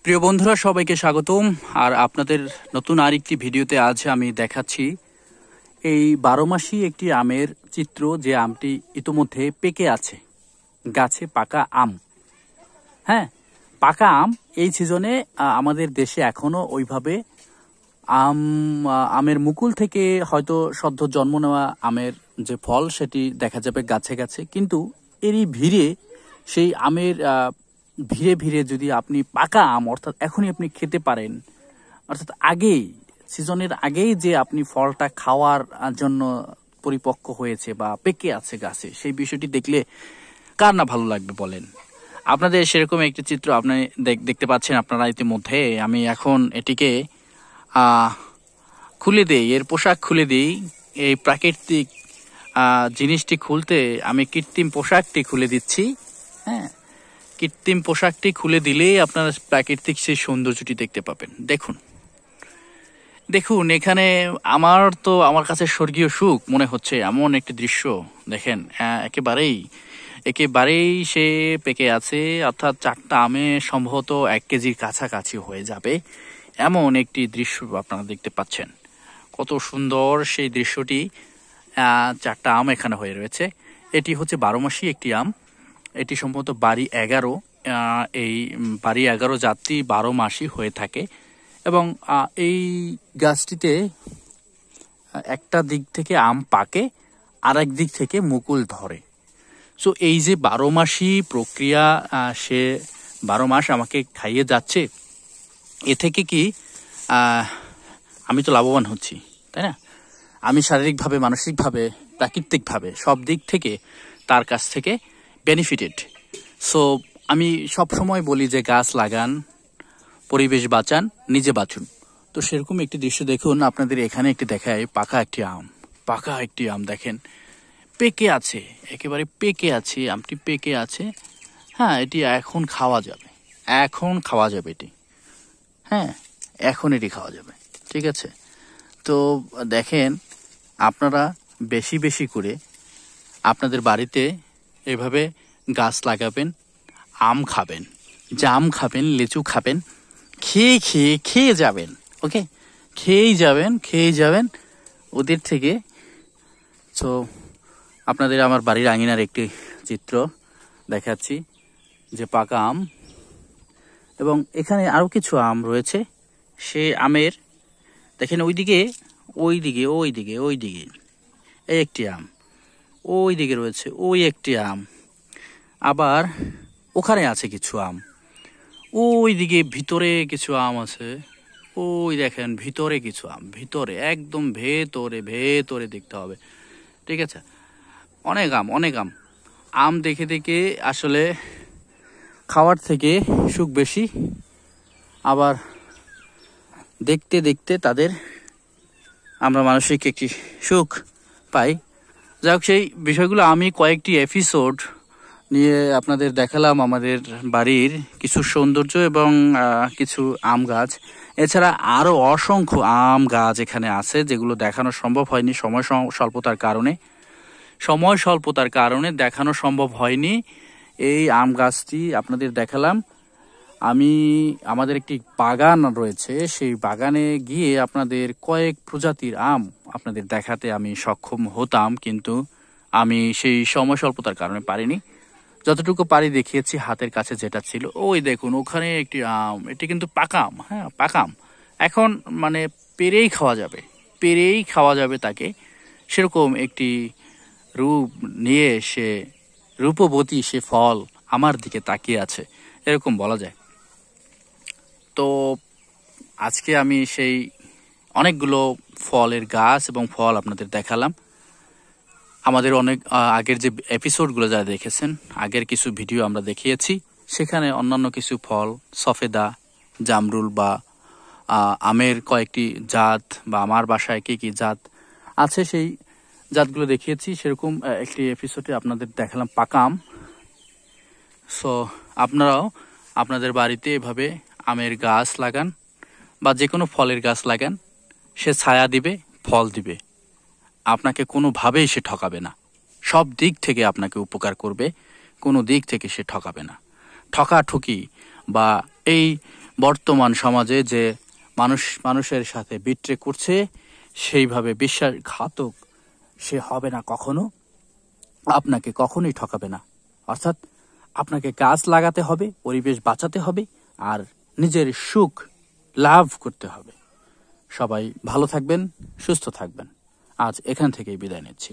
প্রিয় বন্ধুরা, সবাইকে স্বাগতম। আর আপনাদের নতুন আরেকটি ভিডিওতে আজ আমি দেখাচ্ছি এই 12 মাসি একটি আমের চিত্র, যে আমটি ইতোমধ্যে পেকে আছে, গাছে পাকা আম। হ্যাঁ, পাকা আম এই সিজনে আমাদের দেশে এখনো ওইভাবে আমের মুকুল থেকে হয়তো সদ্য জন্ম নেওয়া আমের যে ফল সেটি দেখা যাবে গাছে গাছে, কিন্তু এরই ভিড়ে সেই আমের ভিড়ে ভিড়ে যদি আপনি পাকা আম অর্থাৎ এখনই আপনি খেতে পারেন, অর্থাৎ আগেই সিজনের আগেই যে আপনি ফলটা খাওয়ার জন্য পরিপক্ক হয়েছে বা পেকে আছে গাছে, সেই বিষয়টি দেখলে কার না ভালো লাগবে বলেন। আপনাদের সেরকম একটি চিত্র আপনি দেখতে পাচ্ছেন আপনারা ইতিমধ্যে। আমি এখন এটিকে খুলে দেই, এর পোশাক খুলে দিই। এই প্রাকৃতিক জিনিসটি খুলতে আমি কৃত্রিম পোশাকটি খুলে দিচ্ছি। হ্যাঁ, কৃত্রিম পোশাকটি খুলে দিলেই আপনারা প্রাকৃতিক সেই সৌন্দর্যটি দেখতে পাবেন। দেখুন এখানে আমার কাছে স্বর্গীয় সুখ মনে হচ্ছে এমন একটি দৃশ্য। দেখেন, একেবারেই সে পেকে আছে, অর্থাৎ 4টা আমে সম্ভবত 1 কেজির কাছাকাছি হয়ে যাবে, এমন একটি দৃশ্য আপনারা দেখতে পাচ্ছেন। কত সুন্দর সেই দৃশ্যটি। 4টা আম এখানে হয়ে রয়েছে। এটি হচ্ছে 12 মাসি একটি আম। এটি সম্ভবত বাড়ি 11। এই বাড়ি 11 জাতটি 12 মাসই হয়ে থাকে, এবং এই গাছটিতে একটা দিক থেকে আম পাকে, আর এক দিক থেকে মুকুল ধরে। সো এই যে 12 মাসি প্রক্রিয়া, সে 12 মাস আমাকে খাইয়ে যাচ্ছে, এ থেকে কি আমি তো লাভবান হচ্ছি, তাই না? আমি শারীরিকভাবে, মানসিকভাবে, প্রাকৃতিকভাবে সব দিক থেকে তার কাছ থেকে বেনিফিটেড। সো আমি সব সময় বলি যে গাছ লাগান, পরিবেশ বাঁচান, নিজে বাঁচুন। তো সেরকম একটি দৃশ্য দেখুন, আপনাদের এখানে একটি দেখায় পাকা একটি আম দেখেন, পেকে আছে, একেবারে পেকে আছে, আমটি পেকে আছে। হ্যাঁ, এটি এখন খাওয়া যাবে এটি। হ্যাঁ, এখন এটি খাওয়া যাবে, ঠিক আছে। তো দেখেন, আপনারা বেশি বেশি করে আপনাদের বাড়িতে এভাবে গাছ লাগাবেন, আম খাবেন, জাম খাবেন, লিচু খাবেন, খেয়ে যাবেন। ওকে, খেয়েই যাবেন ওদের থেকে। তো আপনাদের আমার বাড়ির আঙিনার একটি চিত্র দেখাচ্ছি, যে পাকা আম, এবং এখানে আরো কিছু আম রয়েছে। সে আমের দেখেন, ওইদিকে এই একটি আম, ওই দিকে রয়েছে ওই একটি আম, আবার ওখানে আছে কিছু আম, ওই দিকে ভিতরে কিছু আম আছে, ওই দেখেন ভিতরে কিছু আম, একদম ভেতরে দেখতে হবে, ঠিক আছে। অনেক আম দেখে দেখে আসলে খাওয়ার থেকে সুখ বেশি, আবার দেখতে দেখতে তাদের আমরা মানসিক একটি সুখ পাই। যাই হোক, সেই বিষয়গুলো আমি কয়েকটি এপিসোড নিয়ে আপনাদের দেখালাম, আমাদের বাড়ির কিছু সৌন্দর্য এবং কিছু আম গাছ। এছাড়া আরো অসংখ্য আম গাছ এখানে আছে, যেগুলো দেখানো সম্ভব হয়নি সময় স্বল্পতার কারণে দেখানো সম্ভব হয়নি। এই আম গাছটি আপনাদের দেখালাম। আমাদের একটি বাগান রয়েছে, সেই বাগানে গিয়ে আপনাদের কয়েক প্রজাতির আম আপনাদের দেখাতে আমি সক্ষম হতাম, কিন্তু আমি সেই সময় স্বল্পতার কারণে পারিনি। যতটুকু পারি দেখিয়েছি, হাতের কাছে যেটা ছিল। ওই দেখুন, ওখানে একটি আম, এটি কিন্তু পাকা আম। হ্যাঁ, পাকা আম এখন মানে পেরেই খাওয়া যাবে তাকে। সেরকম একটি রূপ নিয়ে সে রূপবতী সে ফল আমার দিকে তাকিয়ে আছে, এরকম বলা যায়। তো আজকে আমি সেই অনেকগুলো ফলের গাছ এবং ফল আপনাদের দেখালাম। আমাদের অনেক আগের যে এপিসোডগুলো যারা দেখেছেন, আগের কিছু ভিডিও আমরা দেখিয়েছি, সেখানে অন্যান্য কিছু ফল, সফেদা, জামরুল বা আমের কয়েকটি জাত, বা আমার বাসায় কি জাত আছে সেই জাতগুলো দেখিয়েছি। সেরকম একটি এপিসোডে আপনাদের দেখালাম পাকা আম। সো আপনারাও আপনাদের বাড়িতে এভাবে আমের গাছ লাগান, বা যে কোনো ফলের গাছ লাগান। সে ছায়া দিবে, ফল দিবে, আপনাকে কোনোভাবেই সে ঠকাবে না। সব দিক থেকে আপনাকে উপকার করবে, কোনো দিক থেকে সে ঠকাবে না। ঠকাঠকি বা এই বর্তমান সমাজে যে মানুষের সাথে বিট্রে করছে, সেইভাবে বিশ্বাসঘাতক সে হবে না কখনো, আপনাকে কখনোই ঠকাবে না। অর্থাৎ আপনাকে গাছ লাগাতে হবে, পরিবেশ বাঁচাতে হবে, আর নিজের সুখ লাভ করতে হবে। সবাই ভালো থাকবেন, সুস্থ থাকবেন। আজ এখান থেকেই বিদায় নিচ্ছি।